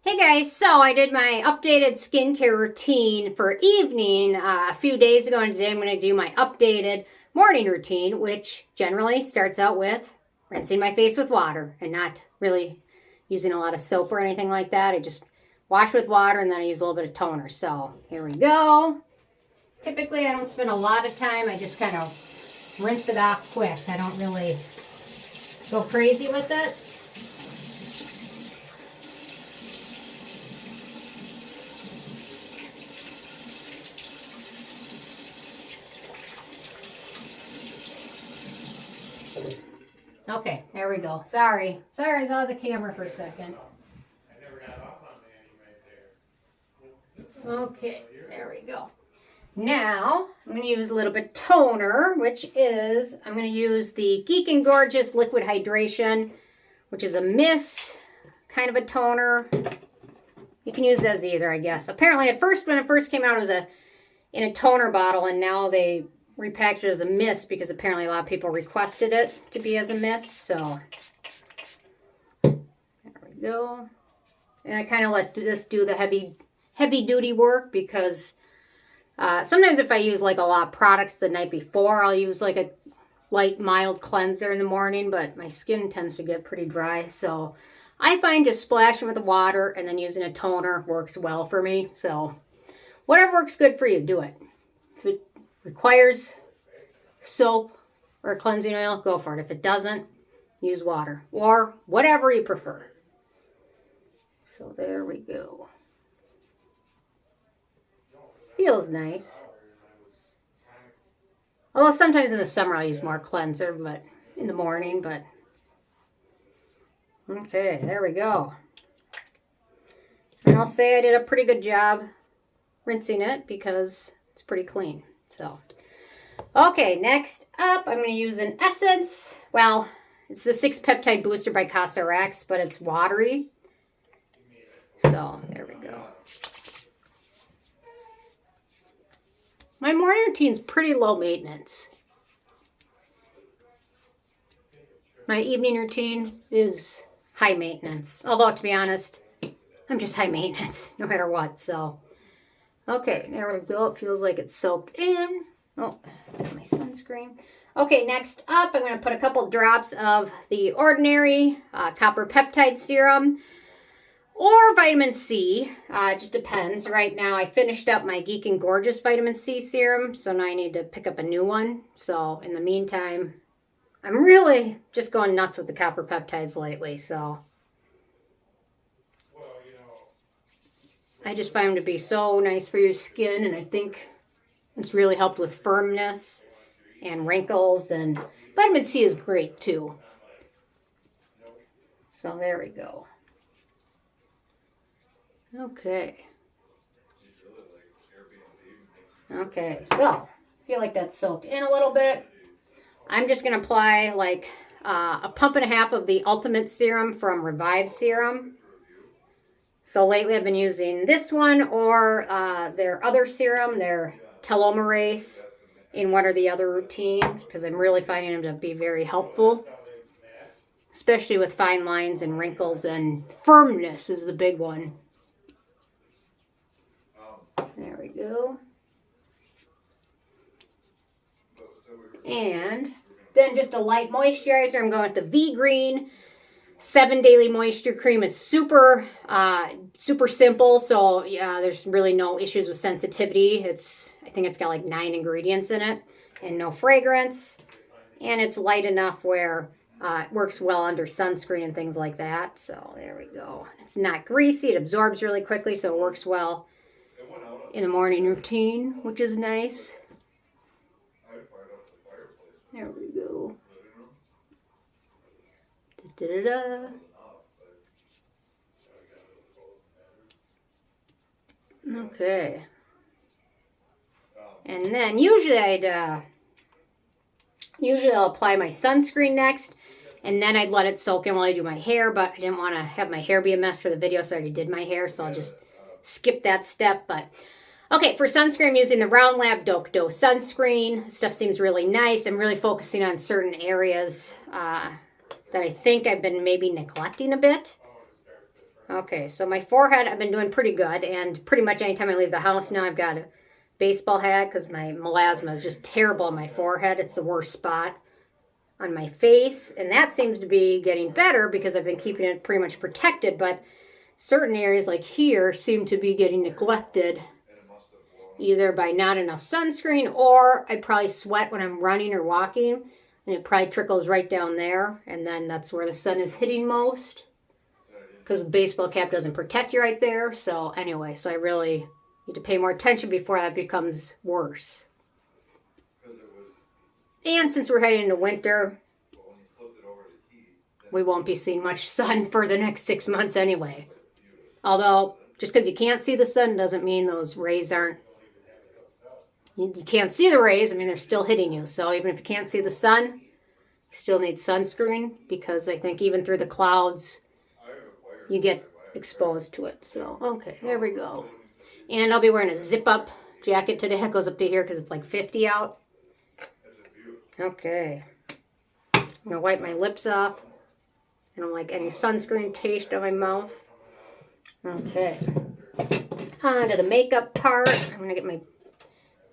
Hey guys, so I did my updated skincare routine for evening a few days ago, and today I'm going to do my updated morning routine, which generally starts out with rinsing my face with water and not really using a lot of soap or anything like that. I just wash with water and then I use a little bit of toner. So here we go. Typically I don't spend a lot of time. I just kind of rinse it off quick. I don't really go crazy with it. Okay, there we go. Sorry, I was out of the camera for a second. Okay, there we go. Now, I'm going to use a little bit of toner, which is, I'm going to use the Geek and Gorgeous Liquid Hydration, which is a mist kind of a toner. You can use as either, I guess. Apparently, at first, when it first came out, it was in a toner bottle, and now they repackaged it as a mist because apparently a lot of people requested it to be as a mist. So there we go. And I kind of let this do the heavy duty work because sometimes if I use like a lot of products the night before, I'll use like a light mild cleanser in the morning, but my skin tends to get pretty dry. So I find just splashing with the water and then using a toner works well for me. So whatever works good for you, do it. If it requires soap or cleansing oil, go for it. If it doesn't, use water or whatever you prefer. So there we go. Feels nice. Although sometimes in the summer I'll use more cleanser, but in the morning, but okay, there we go. And I'll say I did a pretty good job rinsing it because it's pretty clean. So, okay, next up, I'm going to use an essence. Well, it's the 6 Peptide Booster by Cosrx, but it's watery. So, there we go. My morning routine's pretty low maintenance. My evening routine is high maintenance. Although, to be honest, I'm just high maintenance no matter what, so. Okay, there we go. It feels like it's soaked in. Oh, my sunscreen. Okay, next up, I'm going to put a couple drops of the ordinary copper peptide serum or vitamin C. It just depends. Right now, I finished up my Geek and Gorgeous vitamin C serum, so now I need to pick up a new one. So, in the meantime, I'm really just going nuts with the copper peptides lately, so. I just find them to be so nice for your skin, and I think it's really helped with firmness and wrinkles, and vitamin C is great too. So there we go. Okay. Okay, so I feel like that's soaked in a little bit. I'm just going to apply like a pump and a half of the Ultimate Serum from RevivSerums. So lately I've been using this one or their other serum, their telomerase in one or the other routine, because I'm really finding them to be very helpful, especially with fine lines and wrinkles, and firmness is the big one. There we go. And then just a light moisturizer. I'm going with the Vegreen 7 Daily Moisture Cream. It's super simple, so yeah, there's really no issues with sensitivity. I think it's got like 9 ingredients in it and no fragrance, and it's light enough where it works well under sunscreen and things like that. So there we go. It's not greasy. It absorbs really quickly, so it works well in the morning routine, which is nice. There we go. Da-da-da. Okay. And then usually I'll apply my sunscreen next, and then I'd let it soak in while I do my hair, but I didn't want to have my hair be a mess for the video, so I already did my hair, so I'll just skip that step. But okay, for sunscreen, I'm using the Round Lab Dokdo sunscreen. Stuff seems really nice. I'm really focusing on certain areas that I think I've been maybe neglecting a bit. Okay, so my forehead, I've been doing pretty good, and pretty much anytime I leave the house now, I've got a baseball hat because my melasma is just terrible on my forehead. It's the worst spot on my face, and that seems to be getting better because I've been keeping it pretty much protected, but certain areas like here seem to be getting neglected either by not enough sunscreen, or I probably sweat when I'm running or walking, and it probably trickles right down there, and then that's where the sun is hitting most because the baseball cap doesn't protect you right there. So anyway, so I really need to pay more attention before that becomes worse. And since we're heading into winter, we won't be seeing much sun for the next 6 months anyway. Although, just because you can't see the sun doesn't mean those rays aren't... You can't see the rays, I mean, they're still hitting you. So even if you can't see the sun, you still need sunscreen, because I think even through the clouds, you get exposed to it. So, okay, there we go. And I'll be wearing a zip-up jacket today. It goes up to here because it's like 50 out. Okay. I'm going to wipe my lips off. I don't like any sunscreen taste on my mouth. Okay. On to the makeup part. I'm going to get my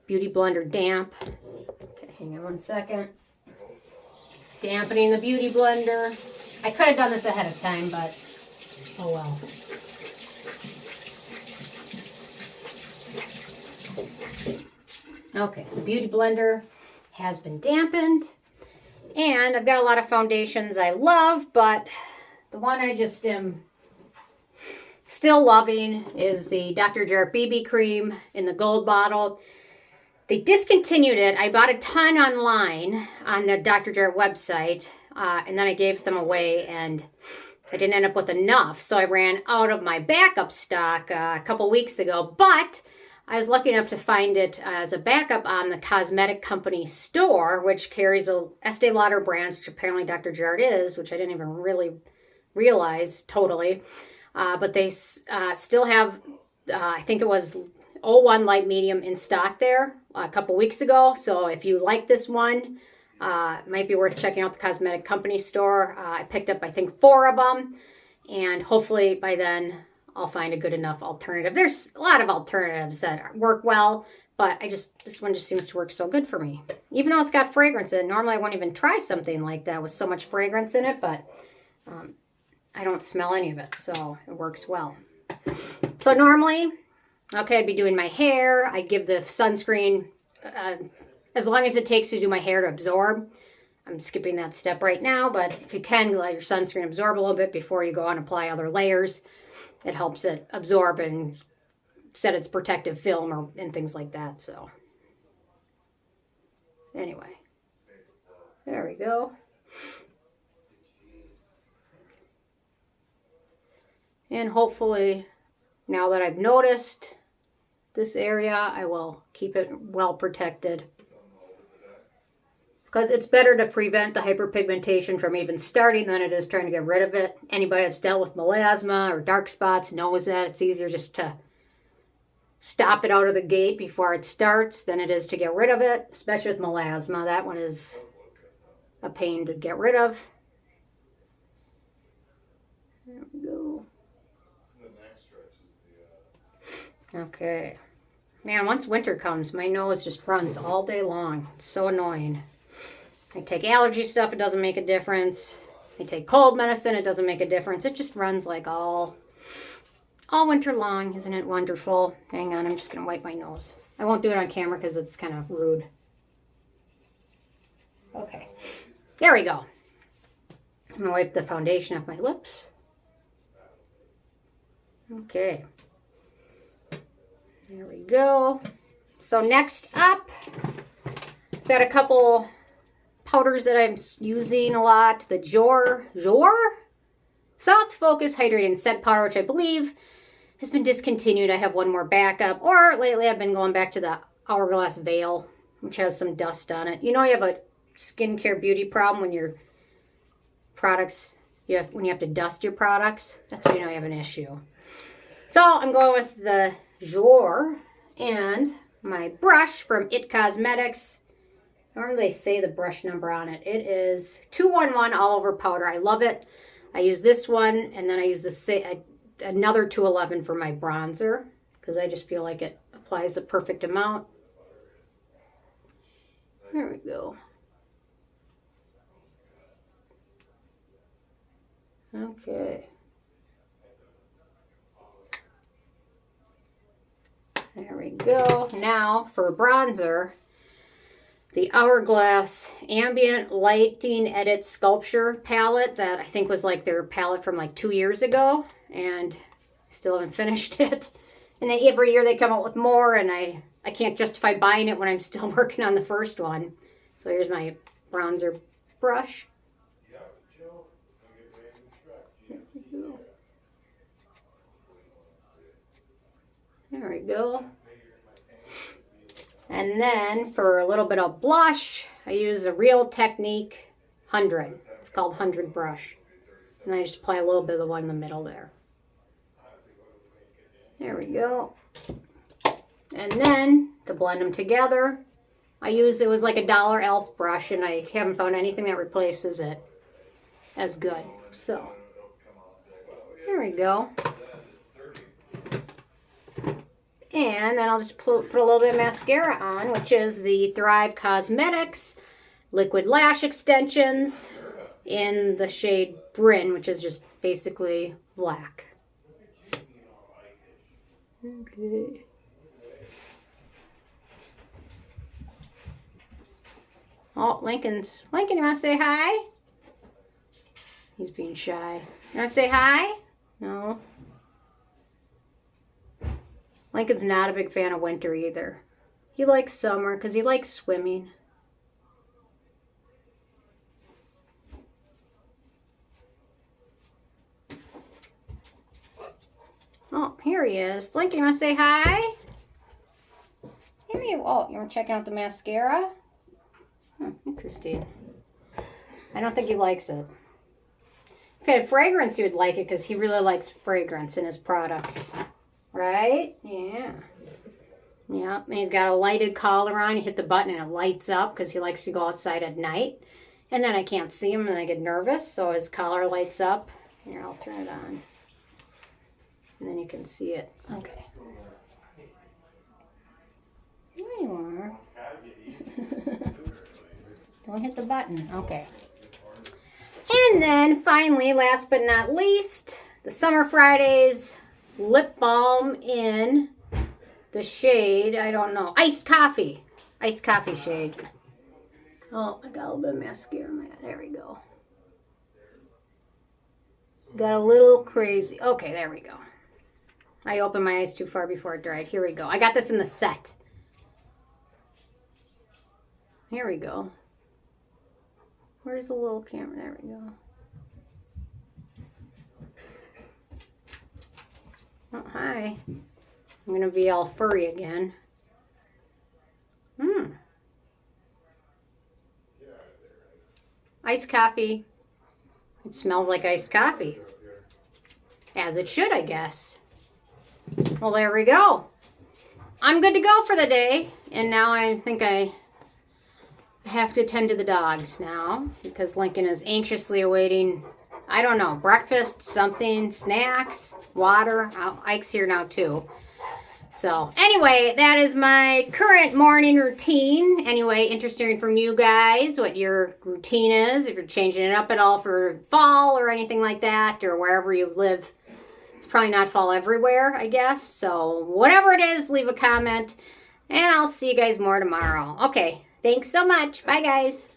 Beauty Blender damp. Okay, hang on one second. Dampening the Beauty Blender. I could have done this ahead of time, but oh well. Okay, the Beauty Blender has been dampened. And I've got a lot of foundations I love, but the one I just am still loving is the Dr. Jart BB cream in the gold bottle. They discontinued it. I bought a ton online on the Dr. Jart website, and then I gave some away, and I didn't end up with enough, so I ran out of my backup stock a couple weeks ago, but I was lucky enough to find it as a backup on the cosmetic company store, which carries a Estee Lauder brand, which apparently Dr. Jart is, which I didn't even really realize totally. But they still have, I think it was 01 light medium in stock there a couple weeks ago. So if you like this one, it might be worth checking out the cosmetic company store. I picked up, I think, 4 of them, and hopefully by then I'll find a good enough alternative. There's a lot of alternatives that work well, but this one just seems to work so good for me. Even though it's got fragrance in it. Normally I won't even try something like that with so much fragrance in it, but I don't smell any of it, so it works well. So normally, okay, I'd be doing my hair. I give the sunscreen as long as it takes to do my hair to absorb. I'm skipping that step right now, but if you can, let your sunscreen absorb a little bit before you go on and apply other layers. It helps it absorb and set its protective film and things like that. So anyway, there we go. And hopefully, now that I've noticed this area, I will keep it well protected. Because it's better to prevent the hyperpigmentation from even starting than it is trying to get rid of it. Anybody that's dealt with melasma or dark spots knows that it's easier just to stop it out of the gate before it starts than it is to get rid of it, especially with melasma. That one is a pain to get rid of. There we go. Okay. Man, once winter comes, my nose just runs all day long. It's so annoying. I take allergy stuff, it doesn't make a difference. I take cold medicine, it doesn't make a difference. It just runs like all winter long. Isn't it wonderful? Hang on, I'm just going to wipe my nose. I won't do it on camera because it's kind of rude. Okay. There we go. I'm going to wipe the foundation off my lips. Okay. There we go. So next up, got a couple powders that I'm using a lot. The Jouer Soft Focus Hydrating Set Powder, which I believe has been discontinued. I have one more backup. Or lately I've been going back to the Hourglass Veil, which has some dust on it. You know you have a skincare beauty problem when your products, when you have to dust your products. That's when you know you have an issue. So I'm going with the Jouer and my brush from It Cosmetics. Normally they say the brush number on it. It is 211 all over powder. I love it. I use this one, and then I use the another 211 for my bronzer because I just feel like it applies the perfect amount. There we go. Okay. There we go. Now for bronzer, the Hourglass Ambient Lighting Edit Sculpture palette that I think was like their palette from like 2 years ago, and still haven't finished it. And they, every year they come out with more, and I can't justify buying it when I'm still working on the first one. So here's my bronzer brush. There we go. And then for a little bit of blush, I use a Real Technique 100. It's called 100 brush. And I just apply a little bit of the one in the middle there. There we go. And then to blend them together, it was like a $1 e.l.f. brush, and I haven't found anything that replaces it as good. So, there we go. And then I'll just put a little bit of mascara on, which is the Thrive Cosmetics Liquid Lash Extensions in the shade Bryn, which is just basically black. Okay. Oh, Lincoln, you want to say hi? He's being shy. You want to say hi? No. Lincoln's not a big fan of winter either. He likes summer because he likes swimming. Oh, here he is. Lincoln, you want to say hi? Here you are. Oh, you want to check out the mascara? Interesting. I don't think he likes it. If he had fragrance, he would like it because he really likes fragrance in his products. Right? Yeah. Yeah. And he's got a lighted collar on. You hit the button and it lights up because he likes to go outside at night. And then I can't see him and I get nervous, so his collar lights up. Here, I'll turn it on. And then you can see it. Okay. There you are. Don't hit the button. Okay. And then finally, last but not least, the Summer Fridays lip balm in the shade, I don't know, iced coffee shade. Oh, I got a little bit of mascara. There we go. Got a little crazy. Okay, there we go. I opened my eyes too far before it dried. Here we go. I got this in the set. Here we go. Where's the little camera? There we go. Oh, hi. I'm going to be all furry again. Iced coffee. It smells like iced coffee. As it should, I guess. Well, there we go. I'm good to go for the day. And now I think I have to attend to the dogs now because Lincoln is anxiously awaiting, I don't know, breakfast, something, snacks, water. Ike's here now too. So anyway, that is my current morning routine. Anyway, interested from you guys what your routine is, if you're changing it up at all for fall or anything like that, or wherever you live. It's probably not fall everywhere, I guess. So whatever it is, leave a comment, and I'll see you guys more tomorrow. Okay, thanks so much. Bye, guys.